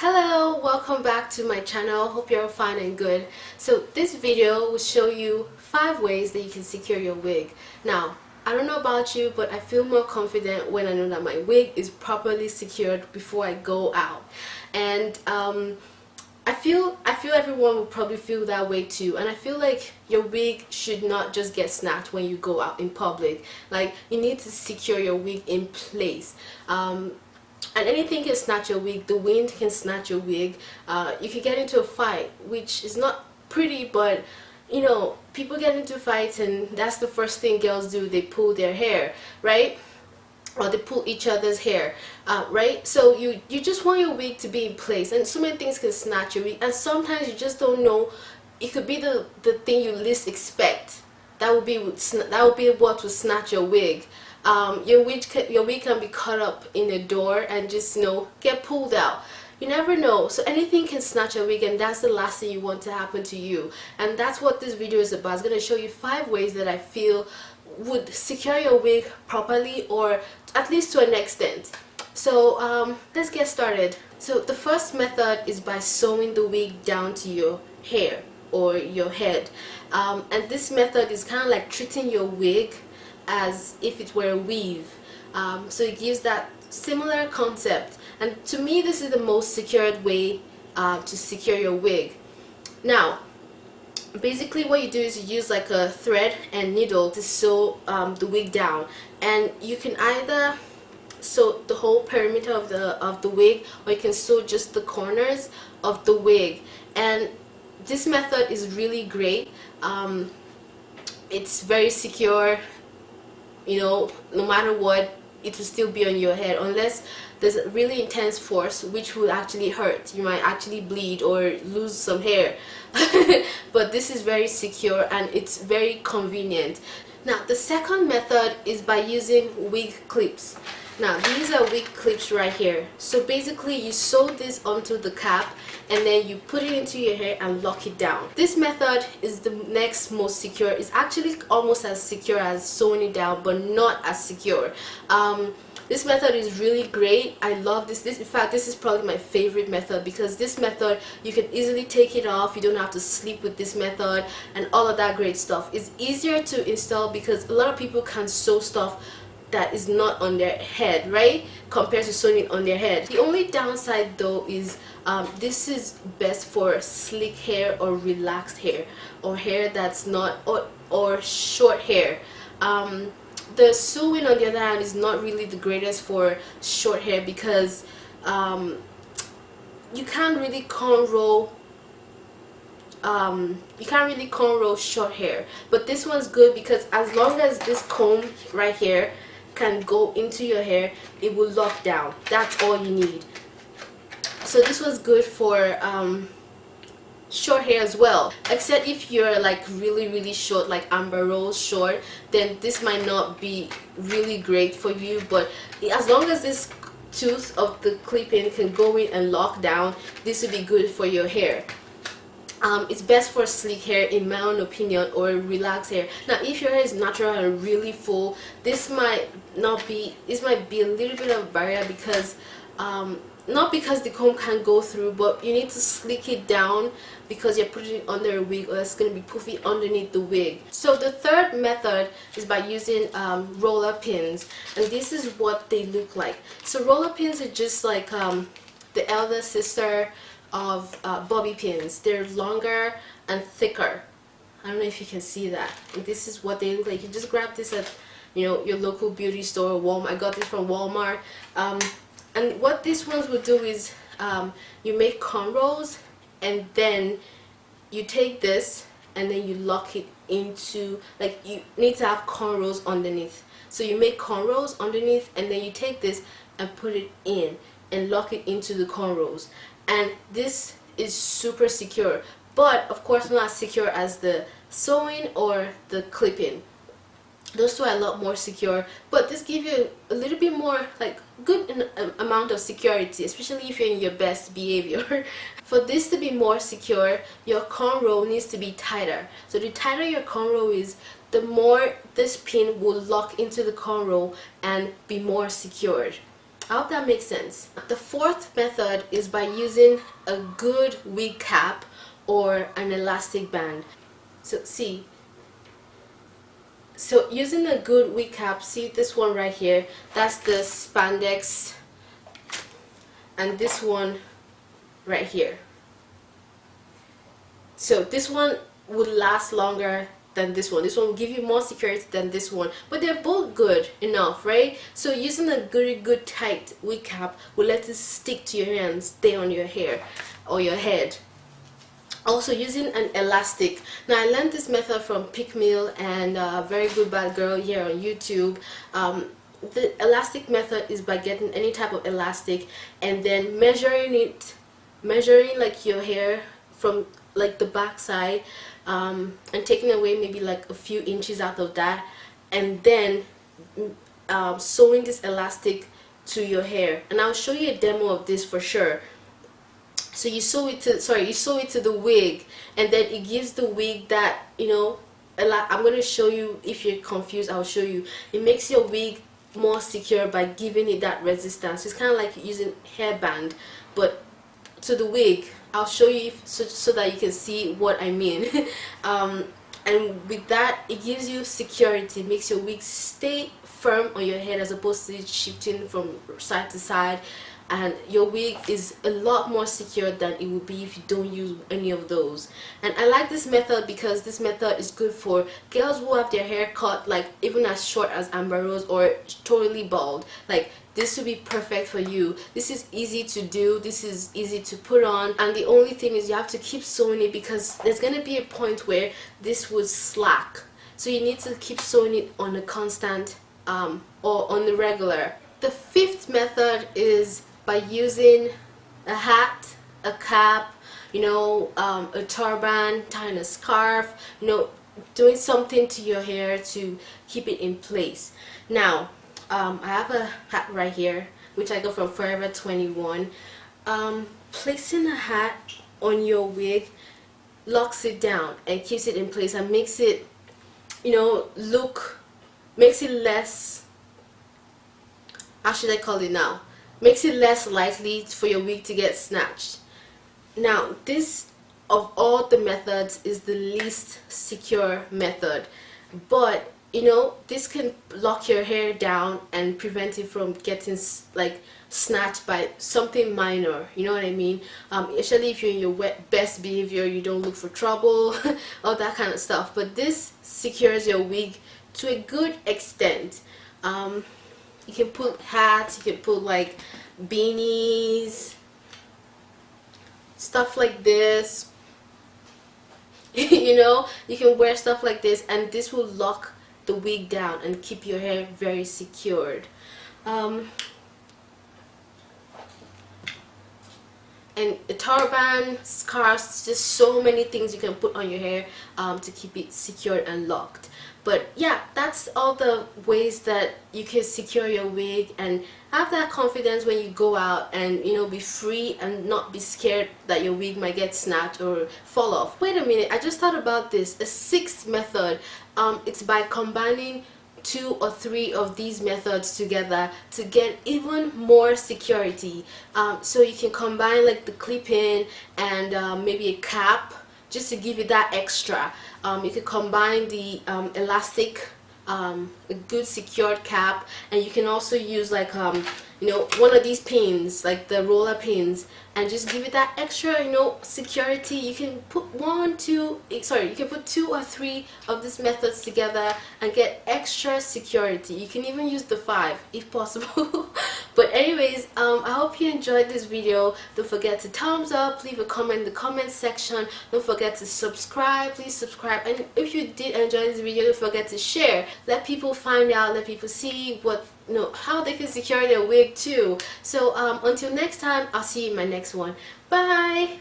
Hello, welcome back to my channel. Hope you're fine and good. So this video will show you 5 ways that you can secure your wig. Now, I don't know about you, but I feel more confident when I know that my wig is properly secured before I go out. And I feel everyone will probably feel that way too, and I feel like your wig should not just get snatched when you go out in public. Like, you need to secure your wig in place. And anything can snatch your wig. The wind can snatch your wig. You can get into a fight, which is not pretty, but you know, people get into fights and that's the first thing girls do. They pull their hair, right? Or they pull each other's hair, right? So you just want your wig to be in place, and so many things can snatch your wig, and sometimes you just don't know. It could be the thing you least expect. That would be what would snatch your wig. Your wig can be caught up in a door and just, you know, get pulled out. You never know. So anything can snatch your wig, and that's the last thing you want to happen to you. And that's what this video is about. It's going to show you 5 ways that I feel would secure your wig properly, or at least to an extent. So let's get started. So the first method is by sewing the wig down to your hair or your head. And this method is kind of like treating your wig as if it were a weave. So it gives that similar concept, and to me this is the most secured way to secure your wig. Now basically what you do is you use like a thread and needle to sew the wig down, and you can either sew the whole perimeter of the wig, or you can sew just the corners of the wig. And this method is really great. It's very secure. You know, no matter what, it will still be on your head, unless there's a really intense force, which will actually hurt. You might actually bleed or lose some hair. But this is very secure and it's very convenient. Now the second method is by using wig clips. Now these are wig clips right here. So basically you sew this onto the cap and then you put it into your hair and lock it down. This method is the next most secure. It's actually almost as secure as sewing it down, but not as secure. This method is really great. I love this. In fact, this is probably my favorite method, because this method you can easily take it off. You don't have to sleep with this method and all of that great stuff. It's easier to install because a lot of people can sew stuff that is not on their head, right, compared to sewing it on their head. The only downside though is this is best for slick hair or relaxed hair, or hair that's not, or short hair. The sewing on the other hand is not really the greatest for short hair, because you can't really cornrow short hair. But this one's good because as long as this comb right here can go into your hair, it will lock down. That's all you need. So this was good for short hair as well, except if you're like really short, like Amber Rose short, then this might not be really great for you. But as long as this tooth of the clip-in can go in and lock down, this would be good for your hair. It's best for sleek hair in my own opinion, or relaxed hair. Now if your hair is natural and really full, this might be a little bit of a barrier, because not because the comb can't go through, but you need to slick it down because you're putting it under a wig, or it's going to be poofy underneath the wig. So the third method is by using roller pins, and this is what they look like. So roller pins are just like the elder sister of bobby pins. They're longer and thicker. I don't know if you can see that. And this is what they look like. You just grab this at, you know, your local beauty store, Walmart. I got this from Walmart. And what these ones will do is you make cornrows, and then you take this and then you lock it into, like, you need to have cornrows underneath. So you make cornrows underneath, and then you take this and put it in and lock it into the cornrows. And this is super secure, but of course not as secure as the sewing or the clipping. Those two are a lot more secure, but this gives you a little bit more, like, good amount of security, especially if you're in your best behavior. For this to be more secure, your cornrow needs to be tighter. So the tighter your cornrow is, the more this pin will lock into the cornrow and be more secured. I hope that makes sense. The fourth method is by using a good wig cap or an elastic band. So see, so using a good wig cap, see this one right here, that's the spandex, and this one right here. So this one would last longer than this one. This one will give you more security than this one, but they're both good enough, right? So using a good tight wig cap will let it stick to your hair and stay on your hair or your head. Also using an elastic. Now I learned this method from Pick Mill and Very Good Bad Girl here on YouTube. The elastic method is by getting any type of elastic and then measuring like your hair from like the back side, and taking away maybe like a few inches out of that, and then sewing this elastic to your hair. And I'll show you a demo of this for sure. So you sew it to the wig, and then it gives the wig that, you know, I'm going to show you. If you're confused, I'll show you. It makes your wig more secure by giving it that resistance. It's kind of like using hairband, but to the wig. I'll show you so that you can see what I mean. And with that, it gives you security. It makes your wig stay firm on your head as opposed to shifting from side to side, and your wig is a lot more secure than it would be if you don't use any of those. And I like this method because this method is good for girls who have their hair cut like even as short as Amber Rose or totally bald. Like, this would be perfect for you. This is easy to do, this is easy to put on, and the only thing is you have to keep sewing it because there's gonna be a point where this would slack. So you need to keep sewing it on a constant or on the regular. The fifth method is by using a hat, a cap, you know, a turban, tying a scarf, you know, doing something to your hair to keep it in place. Now, I have a hat right here, which I got from Forever 21. Placing a hat on your wig locks it down and keeps it in place and makes it, you know, makes it less, how should I call it now? Makes it less likely for your wig to get snatched. Now, this of all the methods is the least secure method, but you know, this can lock your hair down and prevent it from getting like snatched by something minor, you know what I mean? Especially if you're in your best behavior, you don't look for trouble, all that kind of stuff. But this secures your wig to a good extent. You can put hats, you can put like beanies, stuff like this. You know, you can wear stuff like this, and this will lock the wig down and keep your hair very secured. And a turban, scarves, just so many things you can put on your hair to keep it secured and locked. But yeah, that's all the ways that you can secure your wig and have that confidence when you go out and, you know, be free and not be scared that your wig might get snatched or fall off. Wait a minute, I just thought about this. A sixth method, it's by combining 2 or 3 of these methods together to get even more security. So you can combine like the clip-in and maybe a cap just to give you that extra. You can combine the elastic, a good secured cap, and you can also use like you know, one of these pins, like the roller pins, and just give it that extra, you know, security. You can put 2 or 3 of these methods together and get extra security. You can even use the 5 if possible. But anyways, I hope you enjoyed this video. Don't forget to thumbs up, leave a comment in the comment section. Don't forget to subscribe, please subscribe. And if you did enjoy this video, don't forget to share. Let people find out, let people see what, you know, how they can secure their wig too. So until next time, I'll see you in my next one. Bye.